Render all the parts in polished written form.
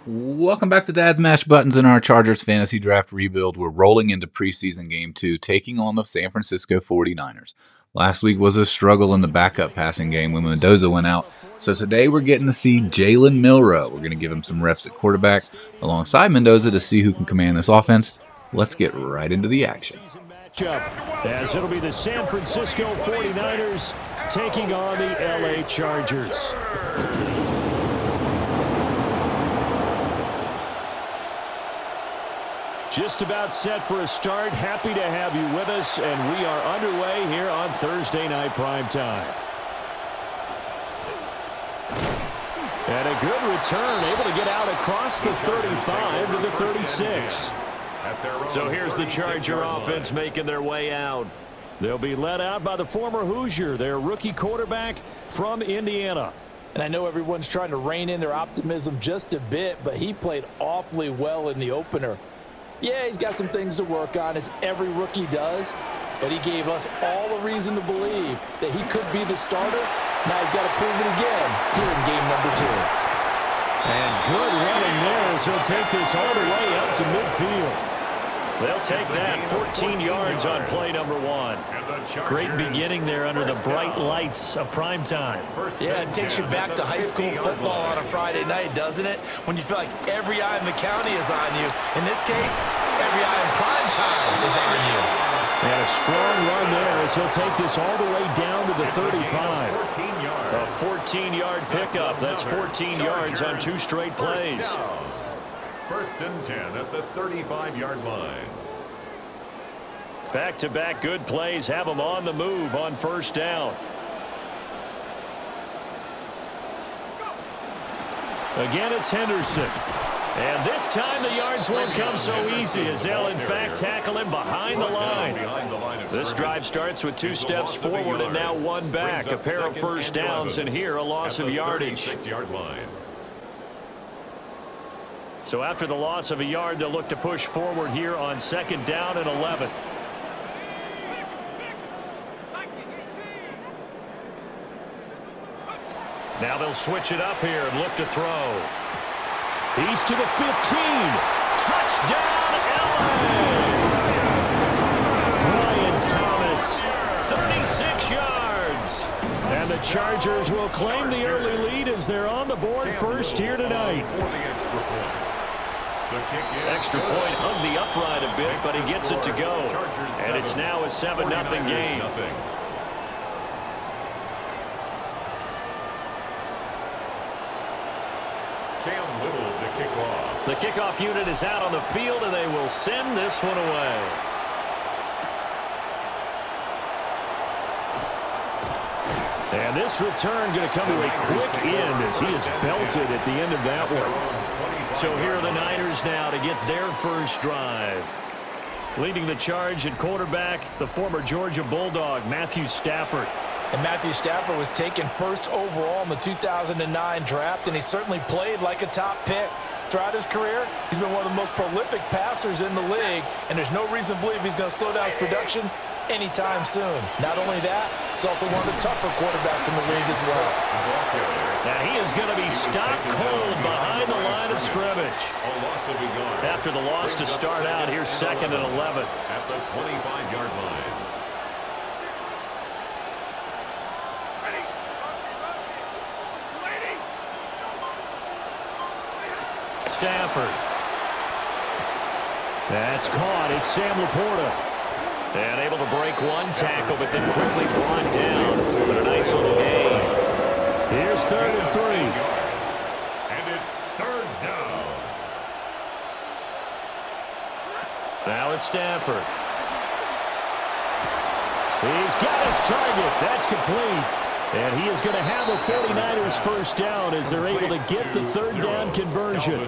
Welcome back to Dad's Mash Buttons in our Chargers Fantasy Draft Rebuild. We're rolling into preseason game 2, taking on the San Francisco 49ers. Last week was a struggle in the backup passing game when Mendoza went out. So today we're getting to see Jalen Milroe. We're going to give him some reps at quarterback alongside Mendoza to see who can command this offense. Let's get right into the action. As it'll be the San Francisco 49ers taking on the LA Chargers. Just about set for a start. Happy to have you with us, and we are underway here on Thursday Night Primetime. And a good return, able to get out across the 35 to the 36. So here's the Charger offense making their way out. They'll be led out by the former Hoosier, their rookie quarterback from Indiana. And I know everyone's trying to rein in their optimism just a bit, but he played awfully well in the opener. Yeah, he's got some things to work on, as every rookie does, but he gave us all a reason to believe that he could be the starter. Now he's got to prove it again here in game number 2. And good running there as he'll take this all the way up to midfield. They'll take that 14 yards on play number 1. Great beginning there under the bright lights of primetime. Yeah, it takes you back to high school football on a Friday night, doesn't it? When you feel like every eye in the county is on you. In this case, every eye in primetime is on you. And a strong run there as he'll take this all the way down to the 35. A 14-yard pickup. That's 14 yards on 2 straight plays. First and 10 at the 35-yard line. Back-to-back good plays have them on the move on first down. Again, it's Henderson. And this time the yards won't come so easy as they'll in fact tackle him behind the line. This drive starts with 2 steps forward and now 1 back. A pair of first downs and here a loss of yardage. So after the loss of a yard, they'll look to push forward here on 2nd down and 11. Now they'll switch it up here and look to throw. He's to the 15. Touchdown, LA! Brian Thomas, 36 yards. And the Chargers will claim the early lead as they're on the board first here tonight. Extra point hung the upright a bit, but he gets it to go. And it's now a 7-0 game. The kickoff unit is out on the field, and they will send this one away. And this return going to come to a quick end as he is belted at the end of that one. So here are the Niners now to get their first drive. Leading the charge at quarterback, the former Georgia Bulldog, Matthew Stafford. And Matthew Stafford was taken first overall in the 2009 draft, and he certainly played like a top pick. Throughout his career, he's been one of the most prolific passers in the league, and there's no reason to believe he's going to slow down his production anytime soon. Not only that, he's also one of the tougher quarterbacks in the league as well. And he is going to be stopped cold behind the line of scrimmage. After the loss to start out, here's 2nd and 11. At the 25-yard line. Stafford. That's caught. It's Sam Laporta. And able to break one tackle, but then quickly brought down. But a nice little gain. Here's 3rd and 3. And it's 3rd down. Now it's Stafford. He's got his target. That's complete. And he is going to have the 49ers first down as they're able to get the 3rd down conversion.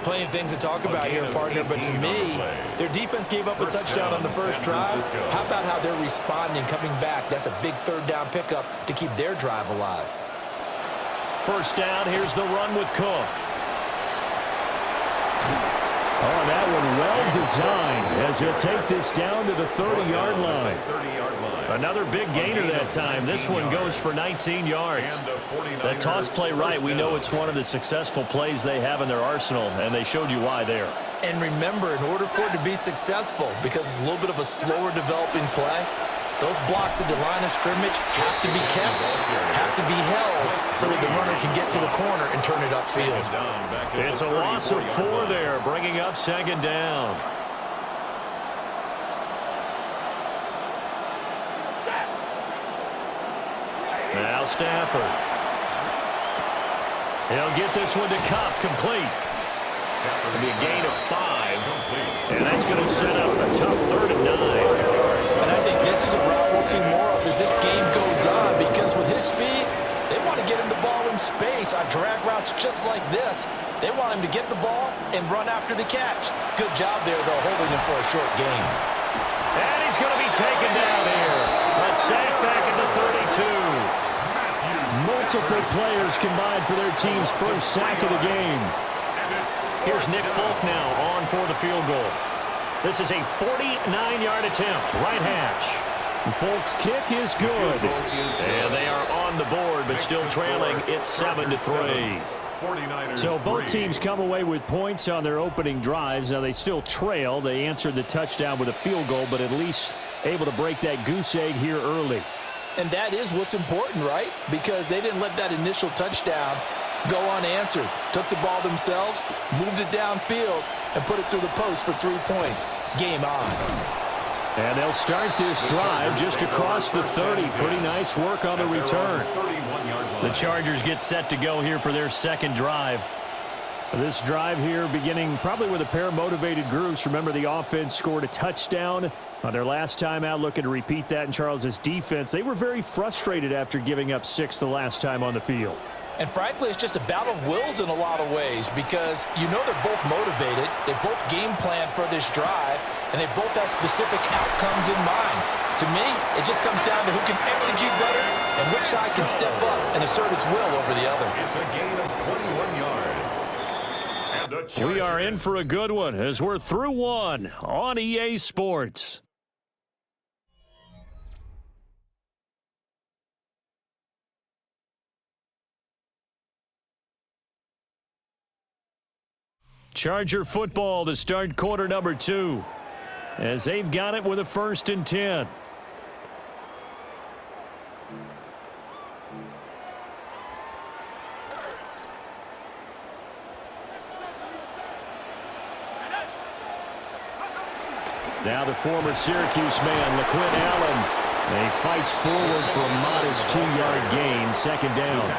Plenty of things to talk about here, partner, but to me, their defense gave up a touchdown on the first drive. How about how they're responding, coming back? That's a big 3rd down pickup to keep their drive alive. First down, here's the run with Cook. Oh, that one well well-designed as he'll take this down to the 30-yard line. Another big gainer that time. This one goes for 19 yards. That toss play right, we know it's one of the successful plays they have in their arsenal, and they showed you why there. And remember, in order for it to be successful, because it's a little bit of a slower developing play, those blocks at the line of scrimmage have to be kept, have to be held, so that the runner can get to the corner and turn it upfield. It's a loss of 4 there, bringing up second down. Now Stafford. He'll get this one to Cup, complete. It'll be a gain of 5, and that's going to set up a tough 3rd and 9. And I think this is a route we'll see more of as this game goes on, because with his speed, they want to get him the ball in space on drag routes just like this. They want him to get the ball and run after the catch. Good job there, though, holding him for a short gain. And he's going to be taken down here. A sack back at the 32. Multiple players combined for their team's first sack of the game. Here's Nick Folk now on for the field goal. This is a 49-yard attempt, right hash. Folk's kick is good. And they are on the board, but still trailing. It's 7-3. So both teams come away with points on their opening drives. Now they still trail. They answered the touchdown with a field goal, but at least able to break that goose egg here early. And that is what's important, right? Because they didn't let that initial touchdown go unanswered. Took the ball themselves, moved it downfield, and put it through the post for 3 points. Game on. And they'll start this drive just across the 30. Pretty nice work on the return. The Chargers get set to go here for their second drive. This drive here beginning probably with a pair of motivated groups. Remember, the offense scored a touchdown on their last time out, looking to repeat that in Charles' defense. They were very frustrated after giving up 6 the last time on the field. And frankly, it's just a battle of wills in a lot of ways, because you know they're both motivated, they both game plan for this drive, and they both have specific outcomes in mind. To me, it just comes down to who can execute better and which side can step up and assert its will over the other. It's a gain of 21 yards. And the We are in for a good one as we're through one on EA Sports. Charger football to start quarter number 2, as they've got it with a 1st and 10. Now the former Syracuse man, LaQuint Allen. He fights forward for a modest 2-yard gain, 2nd down.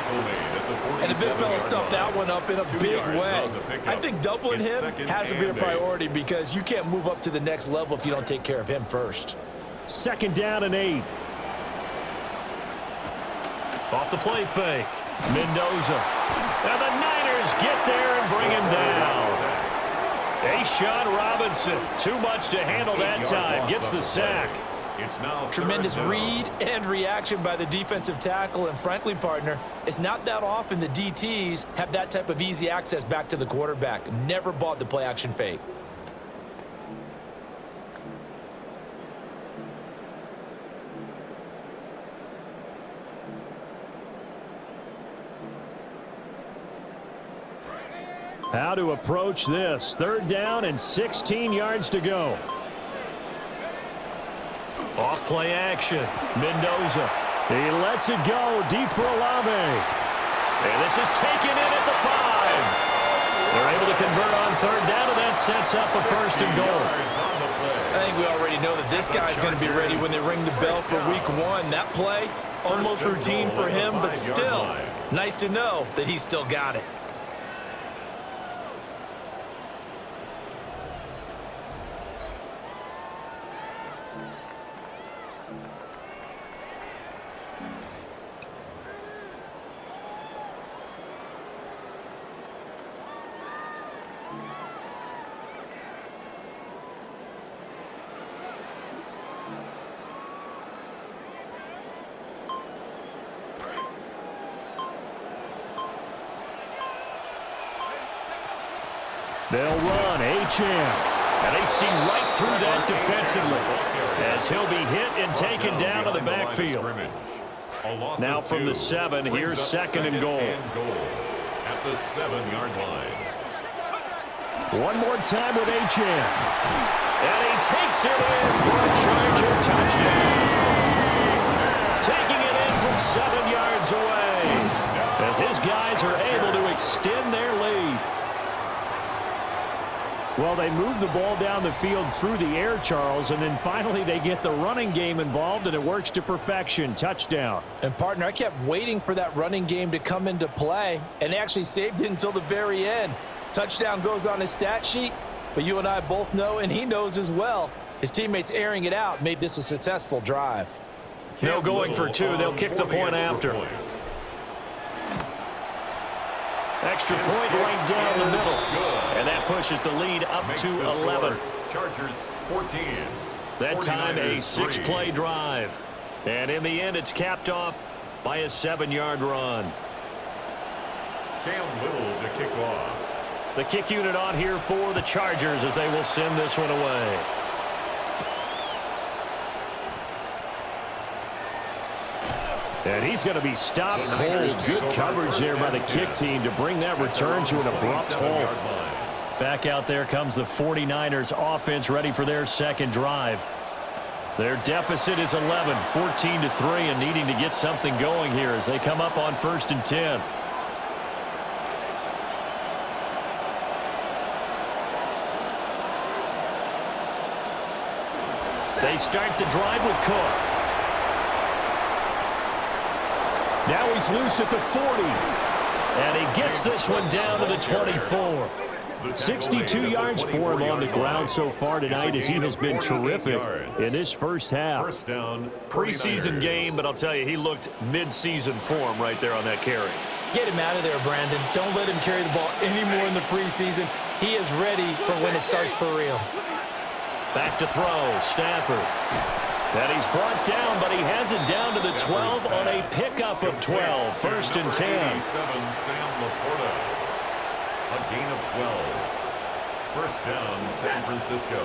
And the big fella stuffed that one up in a big way. I think doubling him has to be a priority, because you can't move up to the next level if you don't take care of him first. 2nd down and 8. Off the play fake. Mendoza. And the Niners get there and bring him down. A'Shawn Robinson, too much to handle that time, gets the sack. Tremendous read and reaction by the defensive tackle, and frankly, partner, it's not that often the DTs have that type of easy access back to the quarterback. Never bought the play action fake. How to approach this. 3rd down and 16 yards to go. Off play action. Mendoza. He lets it go deep for Olave. And this is taken in at the 5. They're able to convert on 3rd down, and that sets up a 1st and goal. I think we already know that this guy's going to be ready when they ring the bell for week 1. That play, almost routine for him, but still, nice to know that he's still got it. They'll run. Achane. And they see right through that defensively as he'll be hit and taken down to the backfield. Now from the 7, here's second and goal. At the 7-yard line. One more time with Achane. And he takes it in for a Charger touchdown. Taking it in from 7 yards away as his guys are able to extend their lead. Well, they move the ball down the field through the air, Charles, and then finally they get the running game involved, and it works to perfection. Touchdown. And, partner, I kept waiting for that running game to come into play, and they actually saved it until the very end. Touchdown goes on his stat sheet, but you and I both know, and he knows as well, his teammates airing it out made this a successful drive. No going for 2. They'll kick the point after. Extra point right down the middle. And that pushes the lead up to 11. Chargers 14. That time a 6-play drive. And in the end, it's capped off by a 7-yard run. Cam Little to kick off. The kick unit on here for the Chargers as they will send this one away. And he's going to be stopped cold. Good coverage there by the kick team to bring that return to an abrupt halt. Back out there comes the 49ers offense ready for their second drive. Their deficit is 11, 14-3, and needing to get something going here as they come up on 1st and 10. They start the drive with Cook. Now he's loose at the 40. And he gets this one down to the 24. 62 yards for him on the ground so far tonight as he has been terrific in this first half. First down, Preseason game, but I'll tell you, he looked mid-season form right there on that carry. Get him out of there, Brandon. Don't let him carry the ball anymore in the preseason. He is ready for when it starts for real. Back to throw, Stafford. And he's brought down, but he has it down to the 12 on a pickup of 12. 1st and 10. Sam Laporta. A gain of 12. First down, San Francisco.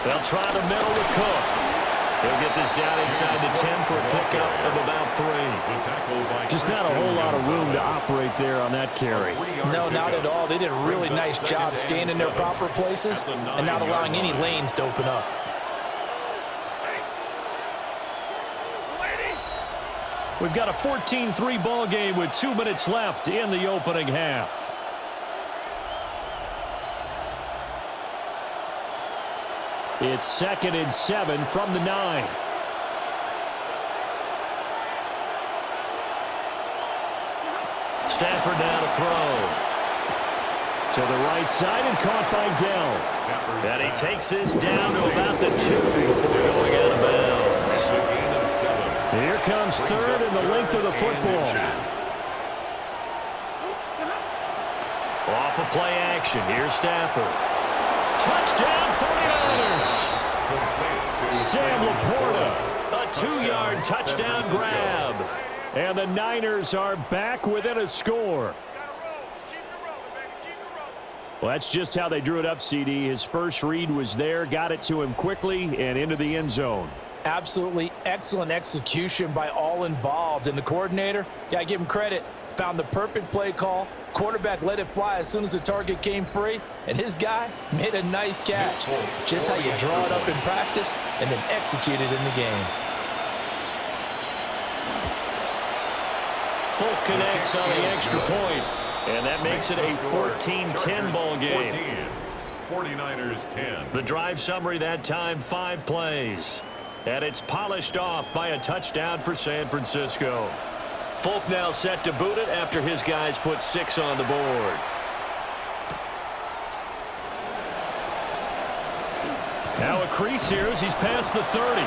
They'll try the middle with Cook. He'll get this down inside the 10 for a pickup of about 3. Just not a whole lot of room to operate there on that carry. No, not at all. They did a really nice job staying in their proper places and not allowing any lanes to open up. We've got a 14-3 ball game with 2 minutes left in the opening half. It's 2nd and 7 from the 9. Stafford now to throw. To the right side and caught by Dell. And he takes this down to about the 2 before going out of bounds. Here comes 3rd and the length of the football. Off of play action. Here's Stafford. Touchdown 49ers. Sam Laporta. A 2-yard touchdown grab. And the Niners are back within a score. Well, that's just how they drew it up, CD. His first read was there, got it to him quickly, and into the end zone. Absolutely excellent execution by all involved. And the coordinator, got to give him credit, found the perfect play call. Quarterback let it fly as soon as the target came free. And his guy made a nice catch. Just how you draw it up in practice and then execute it in the game. Folk connects on the extra point. And that makes it a 14-10 ball game. 49ers 10. The drive summary that time, 5 plays. And it's polished off by a touchdown for San Francisco. Folk now set to boot it after his guys put 6 on the board. Now a crease here as he's past the 30.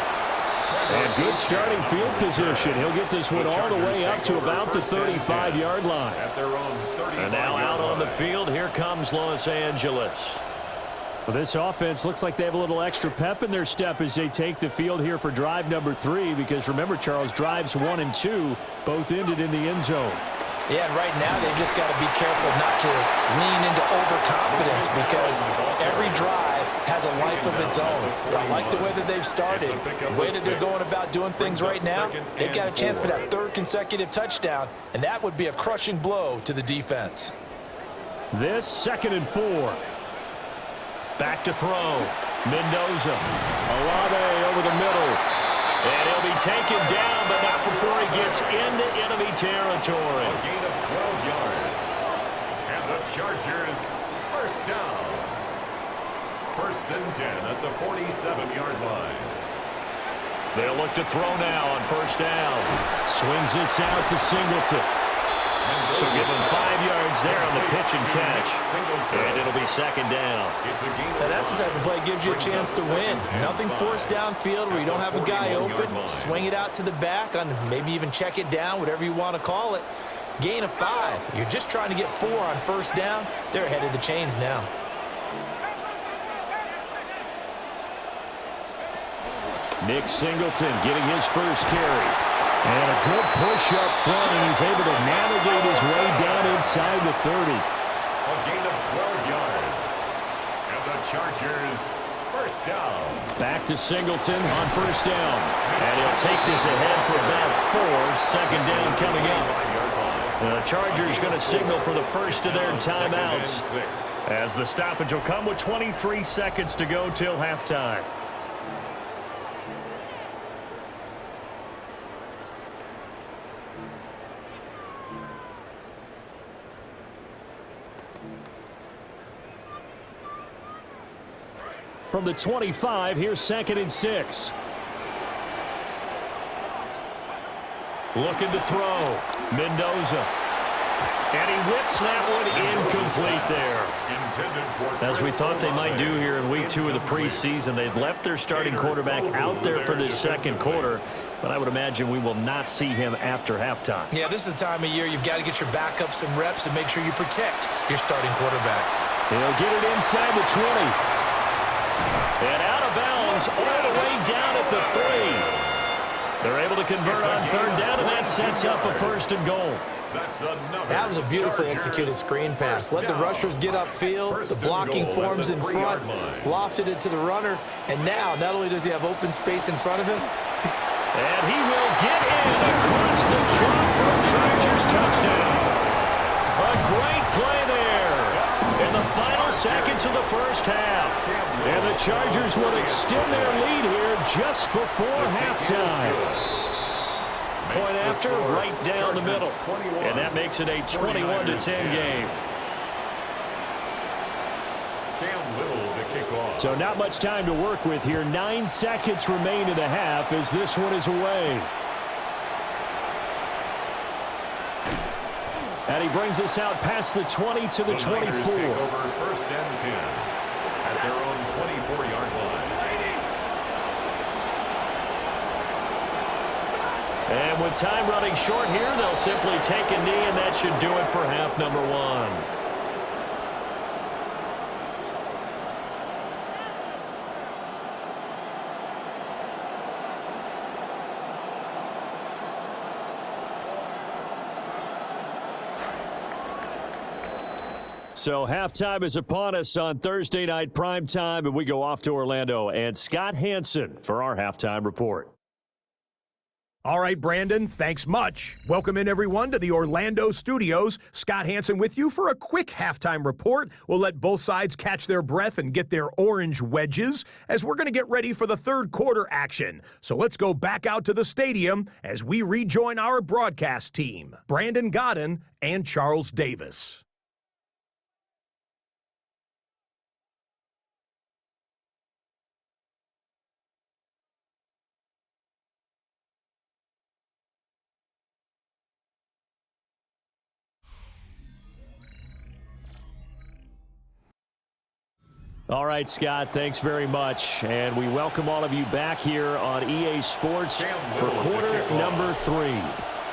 And good starting field position. He'll get this one all the way up to about the 35-yard line. And now out on the field, here comes Los Angeles. Well, this offense looks like they have a little extra pep in their step as they take the field here for drive number 3, because remember, Charles, drives 1 and 2 both ended in the end zone. Yeah, and right now they've just got to be careful not to lean into overconfidence because every drive has a life of its own. But I like the way that they've started, the way that they're going about doing things right now. They've got a chance for that third consecutive touchdown, and that would be a crushing blow to the defense. This 2nd and 4. Back to throw. Mendoza. Olave over the middle. And he'll be taken down, but not before he gets into enemy territory. A gain of 12 yards. And the Chargers, first down. 1st and 10 at the 47-yard line. They'll look to throw now on 1st down. Swings this out to Singleton. So give him 5 yards there on the pitch and catch. And it'll be 2nd down. Now that's the type of play that gives you a chance to win. Nothing forced downfield where you don't have a guy open. Swing it out to the back, on maybe even check it down, whatever you want to call it. Gain of 5. You're just trying to get 4 on 1st down. They're ahead of the chains now. Nick Singleton getting his first carry. And a good push up front, and he's able to navigate his way down inside the 30. A gain of 12 yards. And the Chargers, first down. Back to Singleton on 1st down. And he'll take this ahead for about 4. 2nd down coming up. The Chargers going to signal for the first of their timeouts, as the stoppage will come with 23 seconds to go till halftime. From the 25, here's 2nd and 6. Looking to throw. Mendoza. And he whips that one incomplete there. As we thought they might do here in week 2 of the preseason, they've left their starting quarterback out there for this 2nd quarter, but I would imagine we will not see him after halftime. Yeah, this is the time of year you've got to get your backup some reps and make sure you protect your starting quarterback. He'll get it inside the 20. And out of bounds all the way down at the 3. They're able to convert on 3rd down, and that sets up a 1st and goal. That was a beautifully executed screen pass. Let the rushers get upfield, the blocking forms in front, lofted it to the runner, and now not only does he have open space in front of him, and he will get in across the chalk for a Chargers touchdown. A great play there in the final seconds of the 1st half. And the Chargers will extend their lead here just before halftime. Point after, right down the middle. And that makes it a 21-10 game. So not much time to work with here. 9 seconds remain in the half as this one is away. And he brings us out past the 20 to the 24. Over 1st and 10 at their own 24-yard line. And with time running short here, they'll simply take a knee, and that should do it for half number 1. So halftime is upon us on Thursday night primetime, and we go off to Orlando. And Scott Hansen for our halftime report. All right, Brandon, thanks much. Welcome in, everyone, to the Orlando studios. Scott Hansen with you for a quick halftime report. We'll let both sides catch their breath and get their orange wedges as we're going to get ready for the 3rd quarter action. So let's go back out to the stadium as we rejoin our broadcast team, Brandon Godden and Charles Davis. All right, Scott, thanks very much. And we welcome all of you back here on EA Sports for quarter number 3.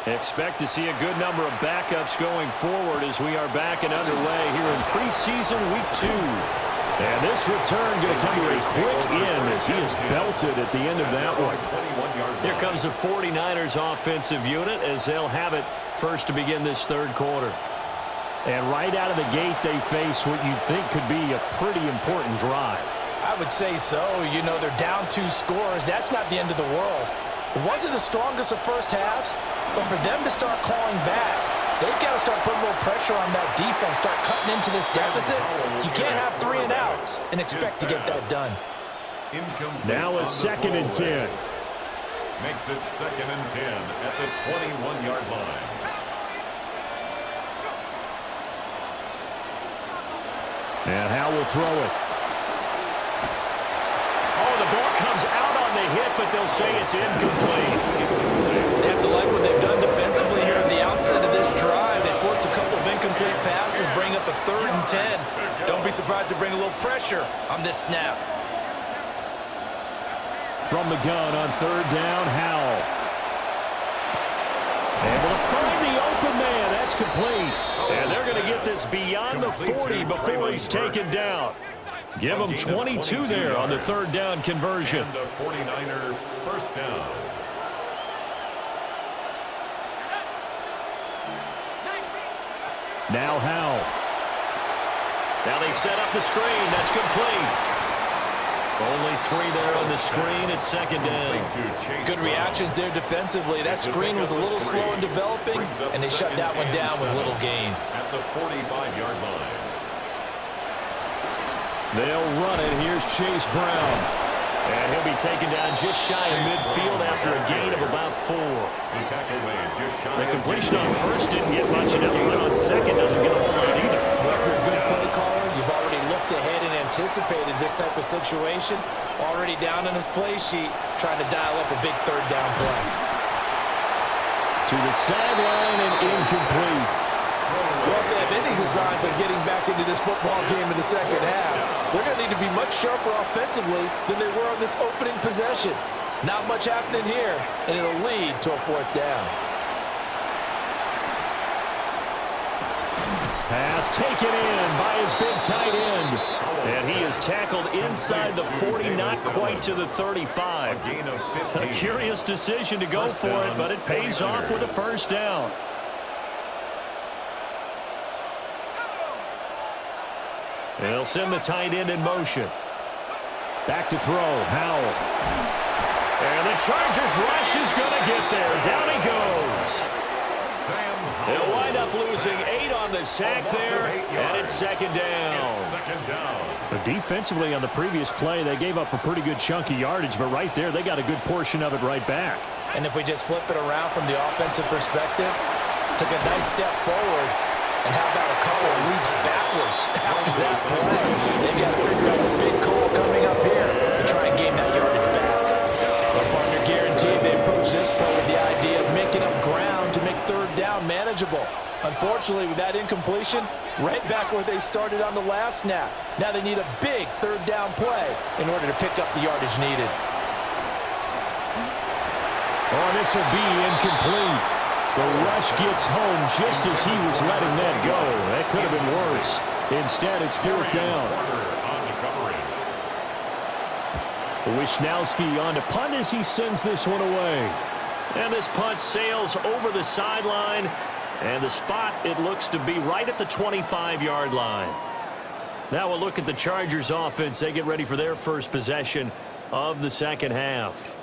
Expect to see a good number of backups going forward as we are back and underway here in preseason week 2. And this return going to come to a quick end as he is belted at the end of that one. Here comes the 49ers offensive unit as they'll have it first to begin this third quarter. And right out of the gate, they face what you think could be a pretty important drive. I would say so. You know, they're down 2 scores. That's not the end of the world. It wasn't the strongest of first halves, but for them to start calling back, they've got to start putting a little pressure on that defense, start cutting into this deficit. You can't have 3 and outs and expect to get that done. Now a 2nd and 10. Makes it 2nd and 10 at the 21-yard line. And Howell will throw it. Oh, the ball comes out on the hit, but they'll say it's incomplete. They have to like what they've done defensively here at the outset of this drive. They forced a couple of incomplete passes, bring up a 3rd and 10. Don't be surprised to bring a little pressure on this snap. From the gun on 3rd down, Howell. Able to find the open man. That's complete. And they're going to get this beyond the 40 before he's taken down. Give him 22 there on the 3rd down conversion. And a 49er first down. Now Howell. Now they set up the screen. That's complete. Only 3 there on the screen at 2nd down. Good reactions there defensively. That screen was a little slow in developing, and they shut that one down with little gain. At the 45-yard line. They'll run it. Here's Chase Brown. And he'll be taken down just shy of midfield after a gain of about 4. The tackle made just shy. The completion on first didn't get much, and on second doesn't get a whole lot either. Well, if you're a good play caller, you've already looked ahead and anticipated this type of situation. Already down on his play sheet, trying to dial up a big 3rd down play. To the sideline and incomplete. Well, if they have any designs on getting back into this football game in the second half, they're going to need to be much sharper offensively than they were on this opening possession. Not much happening here, and it'll lead to a 4th down. Pass taken in by his big tight end. And he is tackled inside the 40, not quite to the 35. A curious decision to go for it, but it pays off with a 1st down. They'll send the tight end in motion. Back to throw, Howell. And the Chargers rush is going to get there. Down he goes. They'll wind up losing 8 on the sack there, and it's 2nd down. But defensively on the previous play, they gave up a pretty good chunk of yardage, but right there, they got a good portion of it right back. And if we just flip it around from the offensive perspective, took a nice step forward, and how about a couple of leaps backwards after that play? They've got to figure out a big call coming up here to try and gain that yardage back. Well, partner guaranteed they approach this play with the idea of making up ground to make 3rd down manageable. Unfortunately, with that incompletion, right back where they started on the last snap. Now they need a big 3rd down play in order to pick up the yardage needed. Oh, this will be incomplete. The rush gets home just as he was letting that go. That could have been worse. Instead, it's 4th down. Wishnowski on to punt as he sends this one away. And this punt sails over the sideline. And the spot, it looks to be right at the 25-yard line. Now we'll look at the Chargers offense. They get ready for their first possession of the second half.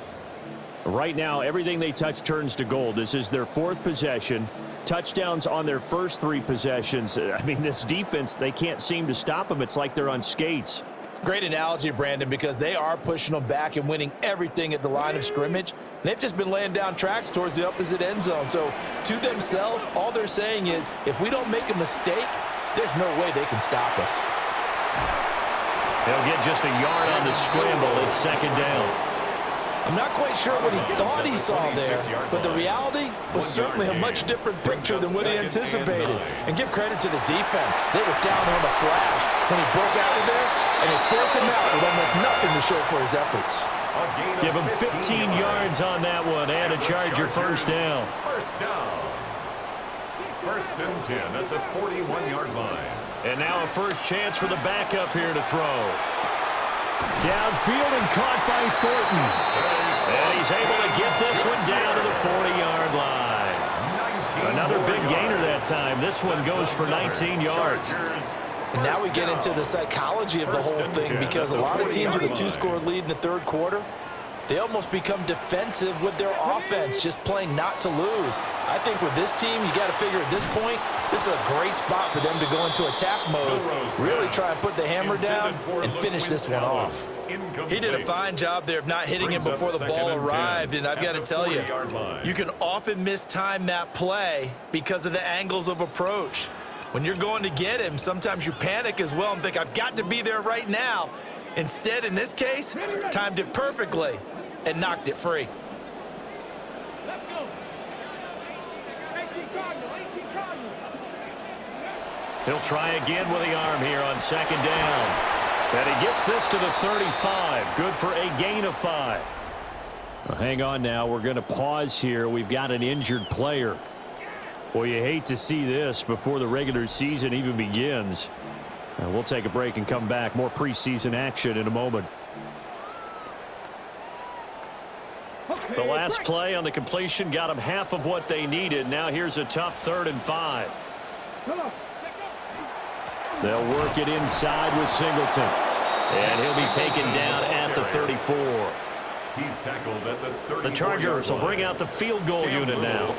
Right now, everything they touch turns to gold. This is their 4th possession. Touchdowns on their first 3 possessions. I mean, this defense, they can't seem to stop them. It's like they're on skates. Great analogy, Brandon, because they are pushing them back and winning everything at the line of scrimmage. They've just been laying down tracks towards the opposite end zone. So, to themselves, all they're saying is, if we don't make a mistake, there's no way they can stop us. They'll get just a yard on the scramble. It's 2nd down. I'm not quite sure what he thought he saw there, but the reality was certainly a much different picture than what he anticipated. And give credit to the defense. They were down on the flash when he broke out of there, and they forced him out with almost nothing to show for his efforts. Give him 15 yards on that one, and a Charger 1st down. 1st and 10 at the 41-yard line. And now a first chance for the backup here to throw. Downfield and caught by Thornton. And he's able to get this one down to the 40-yard line. Another big gainer that time. This one goes for 19 yards. And now we get into the psychology of the whole thing, because a lot of teams with a 2-score lead in the third quarter, they almost become defensive with their offense, just playing not to lose. I think with this team, you got to figure at this point, this is a great spot for them to go into attack mode, really try and put the hammer down and finish this one off. He did a fine job there of not hitting him before the ball arrived, and I've got to tell you, you can often mistime that play because of the angles of approach. When you're going to get him, sometimes you panic as well and think, I've got to be there right now. Instead, in this case, timed it perfectly and knocked it free. He'll try again with the arm here on second down. And he gets this to the 35. Good for a gain of 5. Well, hang on now. We're going to pause here. We've got an injured player. Well, you hate to see this before the regular season even begins. We'll take a break and come back. More preseason action in a moment. The last play on the completion got them half of what they needed. Now here's a tough 3rd and 5. They'll work it inside with Singleton. And he'll be taken down at the 34. He's tackled at the 34. The Chargers will bring out the field goal unit now.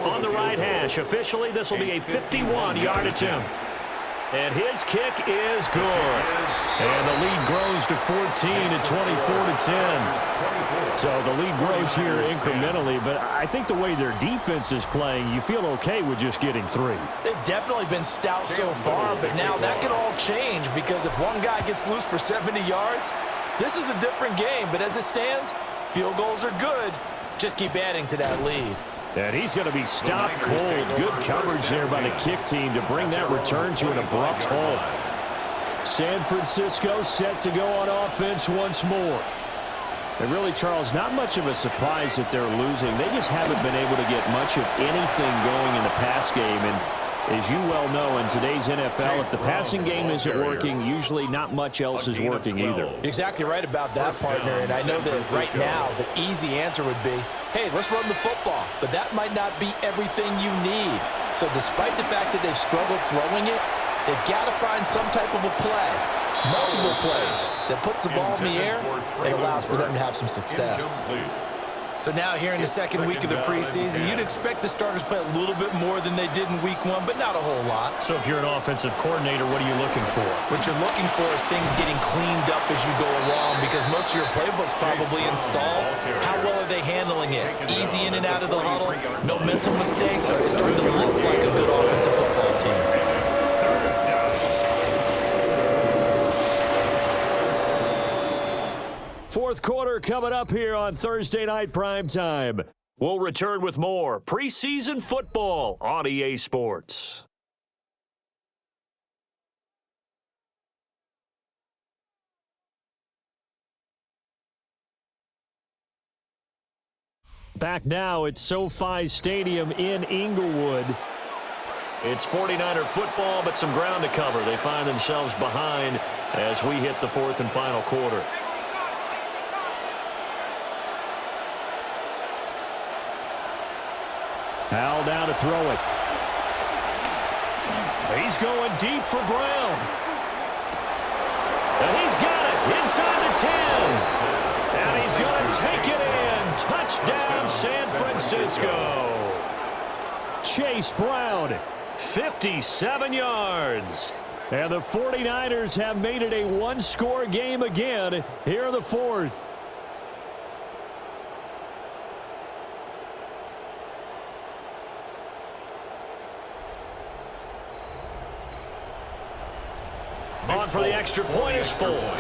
On the right hash, officially this will be a 51-yard attempt. And his kick is good. And the lead grows to 14 at 24-10. So the lead grows here incrementally, but I think the way their defense is playing, you feel okay with just getting 3. They've definitely been stout so far, but now that could all change, because if one guy gets loose for 70 yards, this is a different game. But as it stands, field goals are good. Just keep adding to that lead. And he's going to be stopped cold. Good coverage there by the kick team to bring that return to an abrupt halt. San Francisco set to go on offense once more. And really, Charles, not much of a surprise that they're losing. They just haven't been able to get much of anything going in the pass game. And as you well know, in today's NFL, if the passing game isn't working, usually not much else is working either. You're exactly right about that, partner. And I know that right now the easy answer would be, hey, let's run the football. But that might not be everything you need. So despite the fact that they've struggled throwing it, they've got to find some type of a play, multiple plays, that puts the ball in the air and allows for them to have some success. So now here in the second week of the preseason, you'd expect the starters to play a little bit more than they did in week 1, but not a whole lot. So if you're an offensive coordinator, what are you looking for? What you're looking for is things getting cleaned up as you go along, because most of your playbook's probably installed. How well are they handling it? Easy in and out of the huddle? No mental mistakes? Are they starting to look like a good offensive football team? Fourth quarter coming up here on Thursday Night Primetime. We'll return with more preseason football on EA Sports. Back now at SoFi Stadium in Inglewood. It's 49er football, but some ground to cover. They find themselves behind as we hit the fourth and final quarter. Hal down to throw it. He's going deep for Brown. And he's got it inside the 10. And he's going to take it in. Touchdown, San Francisco. Chase Brown, 57 yards. And the 49ers have made it a one-score game again here in the fourth. On for the extra point is Folk.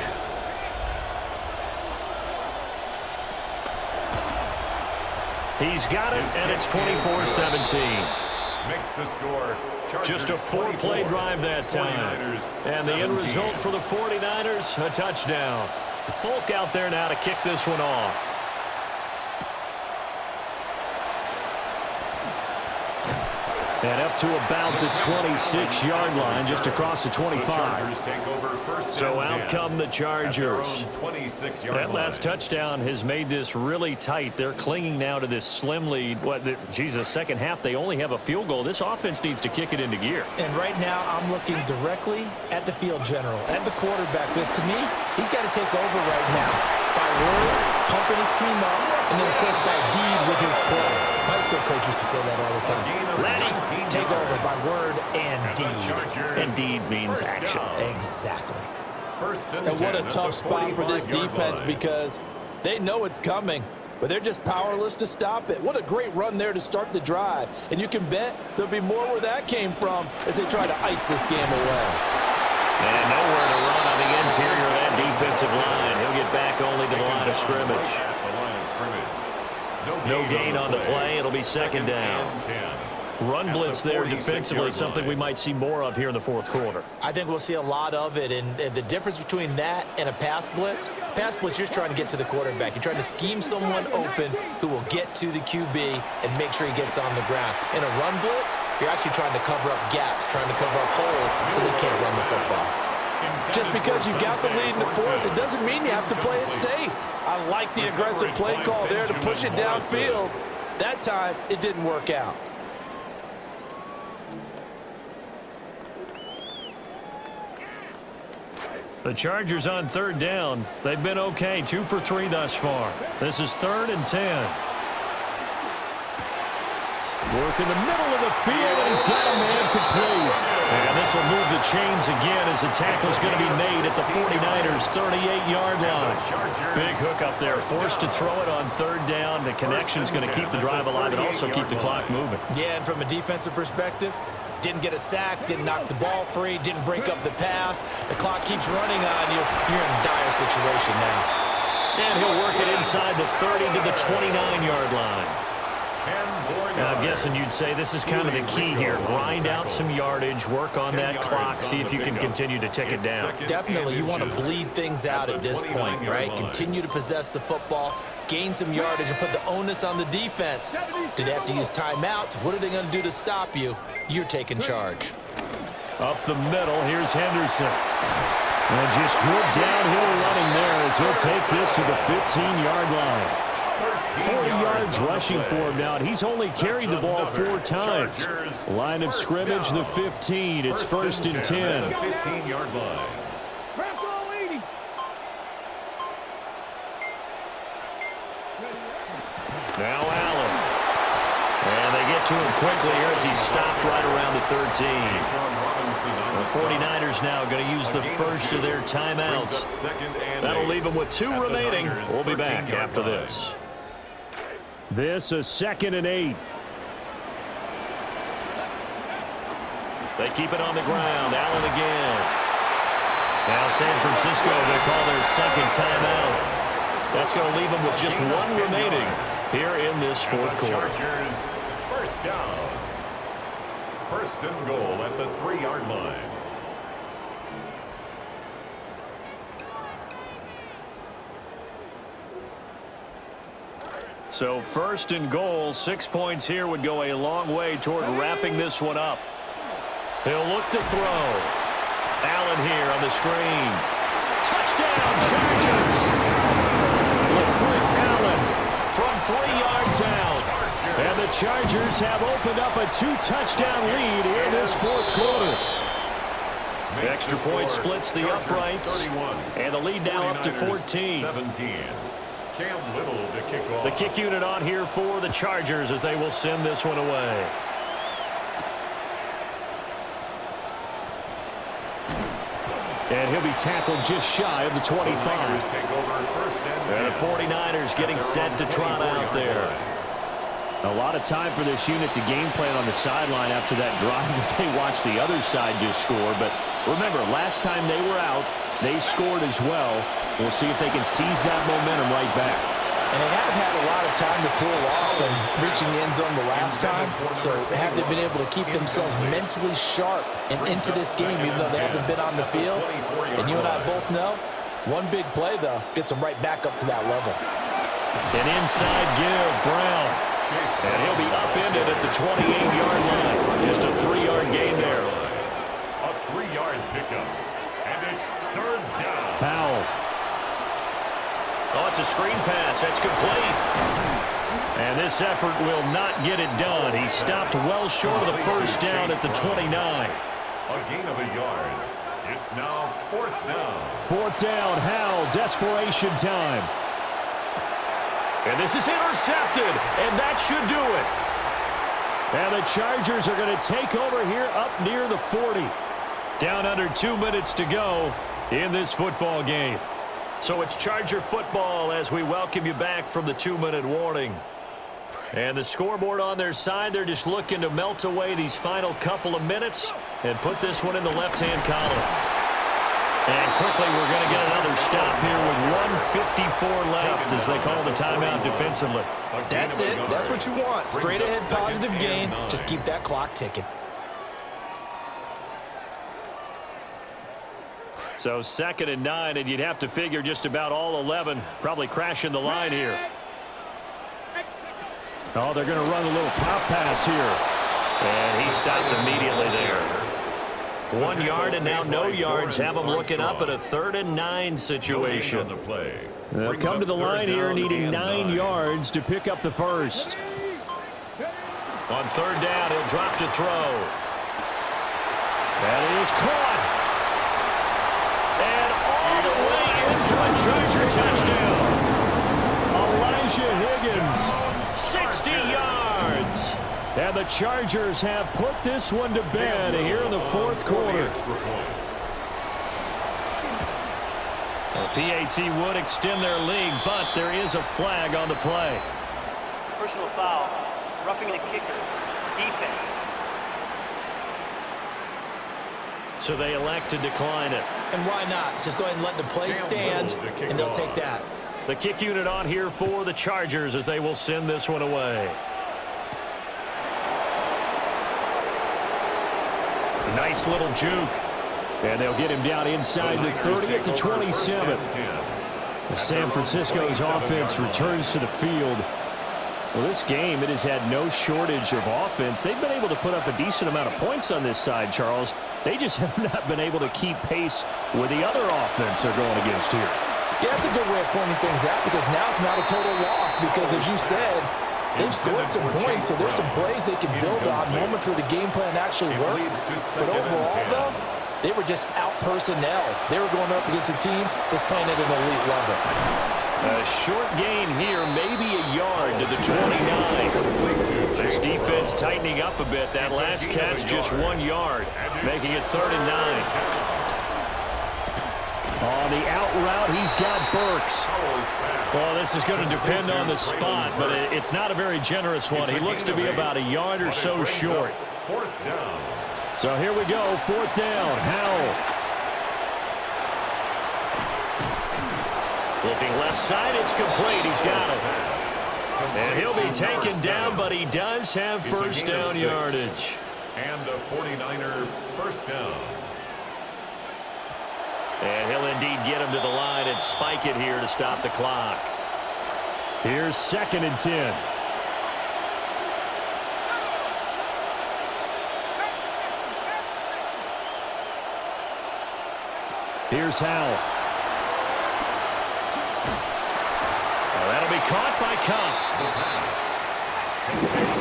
He's got it, and it's 24-17. Makes the score. Just a 4-play drive that time. And the end result for the 49ers, a touchdown. Folk out there now to kick this one off. And up to about the 26-yard line, just across the 25. So out come the Chargers. That last touchdown has made this really tight. They're clinging now to this slim lead. Second half, they only have a field goal. This offense needs to kick it into gear. And right now, I'm looking directly at the field general, at the quarterback, because to me, he's got to take over right now. By word, pumping his team up, and then, of course, by deed with his play. My school coach used to say that all the time. Lenny, take over by word and deed. And deed means action. Exactly. And what a tough spot for this defense because they know it's coming, but they're just powerless to stop it. What a great run there to start the drive. And you can bet there'll be more where that came from as they try to ice this game away. And nowhere to run on the interior of that defensive line. He'll get back only to the line of scrimmage. No gain on the play. It'll be second down. Run blitz there defensively, something we might see more of here in the fourth quarter. I think we'll see a lot of it, and the difference between that and a pass blitz, you're just trying to get to the quarterback. You're trying to scheme someone open who will get to the QB and make sure he gets on the ground. In a run blitz, you're actually trying to cover up gaps, trying to cover up holes so they can't run the football. Just because you got the lead in the fourth, it doesn't mean you have to play it safe. I like the aggressive play call there to push it downfield. That time, it didn't work out. The Chargers on third down. They've been okay, 2 for 3 thus far. This is 3rd and 10. Work in the middle of the field, and he's got a man complete. And this will move the chains again as the tackle's going to be made at the 49ers' 38-yard line. Big hook up there, forced to throw it on third down. The connection's going to keep the drive alive and also keep the clock moving. Yeah, and from a defensive perspective, didn't get a sack, didn't knock the ball free, didn't break up the pass. The clock keeps running on you. You're in a dire situation now. And he'll work it inside the 30 to the 29-yard line. Now, I'm guessing you'd say this is kind of the key here. Grind out some yardage, work on that clock, see if you can continue to tick it down. Definitely, you want to bleed things out at this point, right? Continue to possess the football, gain some yardage, and put the onus on the defense. Do they have to use timeouts? What are they going to do to stop you? You're taking charge. Up the middle, here's Henderson. And just good downhill running there as he'll take this to the 15-yard line. 40 yards rushing for him now, and he's only carried the ball 4 times. Line of scrimmage, the 15. It's 1st and 10. 15-yard line. Now Allen. And they get to him quickly here as he's stopped right around the 13. The 49ers now going to use the first of their timeouts. That'll leave them with 2 remaining. We'll be back after this. This is 2nd and 8. They keep it on the ground. Allen again. Now San Francisco, they call their second timeout. That's going to leave them with just 1 remaining here in this fourth quarter. Chargers, first down. 1st and goal at the 3-yard line. So 1st and goal, 6 points here would go a long way toward wrapping this one up. He'll look to throw. Allen here on the screen. Touchdown, Chargers! LeQuint Allen from 3 yards out. And the Chargers have opened up a 2-touchdown lead here in this fourth quarter. The extra point splits the uprights. And the lead now up to 14. 17. Cam Little to kick off. The kick unit on here for the Chargers as they will send this one away. And he'll be tackled just shy of the 25. And the 49ers getting set to trot out there. A lot of time for this unit to game plan on the sideline after that drive that they watched the other side just score. But remember, last time they were out, they scored as well. We'll see if they can seize that momentum right back. And they haven't had a lot of time to cool off and reaching the end zone the last time. So have they been able to keep themselves mentally sharp and into this game even though they haven't been on the field? And you and I both know, one big play, though, gets them right back up to that level. An inside give, Brown. And he'll be upended at the 28-yard line. Just a 3-yard gain there. A 3-yard pickup. And it's third down. Powell. Oh, it's a screen pass. That's complete. And this effort will not get it done. He stopped well short of the first down at the 29. A gain of a yard. It's now fourth down. Fourth down, Howell, desperation time. And this is intercepted, and that should do it. And the Chargers are going to take over here up near the 40. Down under 2 minutes to go in this football game. So it's Charger football as we welcome you back from the 2-minute warning. And the scoreboard on their side, they're just looking to melt away these final couple of minutes and put this one in the left-hand column. And quickly, we're going to get another stop here with 1:54 left as they call the timeout defensively. That's it. That's what you want. Straight ahead positive gain. Just keep that clock ticking. So 2nd and 9, and you'd have to figure just about all 11 probably crashing the line here. Oh, they're going to run a little pop pass here. And he stopped immediately there. 1 yard and now no yards. Have them looking up at a 3rd and 9 situation. They'll come to the line here needing 9 yards to pick up the first. On 3rd down, he'll drop to throw. That is caught. And all the way in for a Charger touchdown. Elijah Higgins, 60 yards. And the Chargers have put this one to bed here in the 4th quarter. The PAT would extend their lead, but there is a flag on the play. Personal foul, roughing the kicker, defense. So they elect to decline it. And why not? Just go ahead and let the play stand, and they'll take that. The kick unit on here for the Chargers as they will send this one away. Nice little juke. And they'll get him down inside the 30 at the 27. The San Francisco's offense returns to the field. Well, this game, it has had no shortage of offense. They've been able to put up a decent amount of points on this side, Charles. They just have not been able to keep pace with the other offense they're going against here. Yeah, that's a good way of pointing things out because now it's not a total loss because, as you said, they've scored some points, so there's some plays they can build on, moments where the game plan actually worked. But overall, though, they were just out personnel. They were going up against a team that's playing at an elite level. A short gain here, maybe a yard to the 29. This defense tightening up a bit. That last catch just 1 yard, making it 3rd and 9. On the out route, he's got Burks. Well, this is going to depend on the spot, but it's not a very generous one. He looks to be about a yard or so short. So here we go, 4th down, Howell. Looking left side, it's complete. He's got him. And he'll be taken down, but he does have first down yardage. And a 49er first down. And he'll indeed get him to the line and spike it here to stop the clock. Here's 2nd and 10. Here's Howell. Well, that'll be caught by Cobb.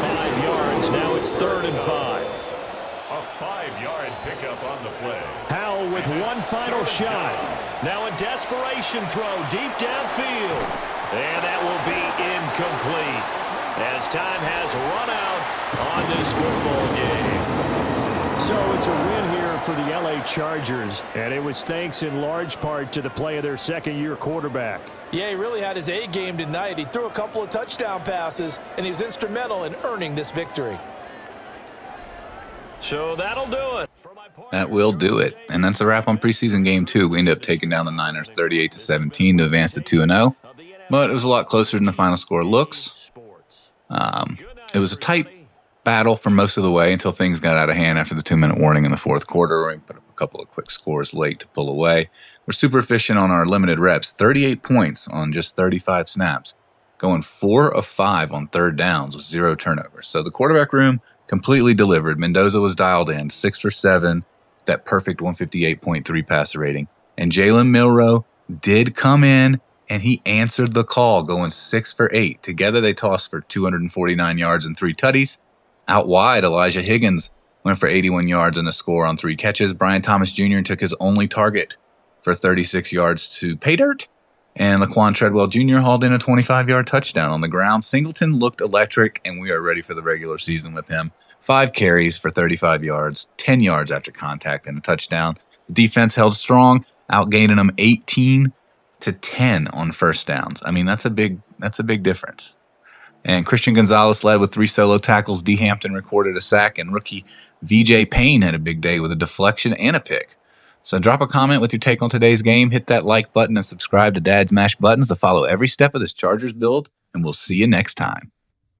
5 yards. Now it's 3rd and 5. A 5-yard pickup on the play. Howell with one final shot. Now a desperation throw deep downfield. And that will be incomplete as time has run out on this football game. So it's a win here for the LA Chargers, and it was thanks in large part to the play of their second-year quarterback. Yeah, he really had his A game tonight. He threw a couple of touchdown passes, and he was instrumental in earning this victory. So that'll do it. That will do it. And that's a wrap on preseason game 2. We ended up taking down the Niners 38-17 to advance to 2-0. But it was a lot closer than the final score looks. It was a tight battle for most of the way until things got out of hand after the 2-minute warning in the 4th quarter. We put up a couple of quick scores late to pull away. We're super efficient on our limited reps. 38 points on just 35 snaps. going 4 of 5 on third downs with 0 turnovers. So the quarterback room completely delivered. Mendoza was dialed in, 6 for 7, that perfect 158.3 passer rating. And Jalen Milroe did come in, and he answered the call, going 6 for 8. Together, they tossed for 249 yards and 3 tutties. Out wide, Elijah Higgins went for 81 yards and a score on 3 catches. Brian Thomas Jr. took his only target for 36 yards to pay dirt. And Laquan Treadwell Jr. hauled in a 25-yard touchdown on the ground. Singleton looked electric, and we are ready for the regular season with him. 5 carries for 35 yards, 10 yards after contact, and a touchdown. The defense held strong, outgaining them 18-10 on first downs. I mean, that's a big difference. And Christian Gonzalez led with 3 solo tackles. D. Hampton recorded a sack, and rookie VJ Payne had a big day with a deflection and a pick. So drop a comment with your take on today's game. Hit that like button and subscribe to Dad's Mash Buttons to follow every step of this Chargers build, and we'll see you next time.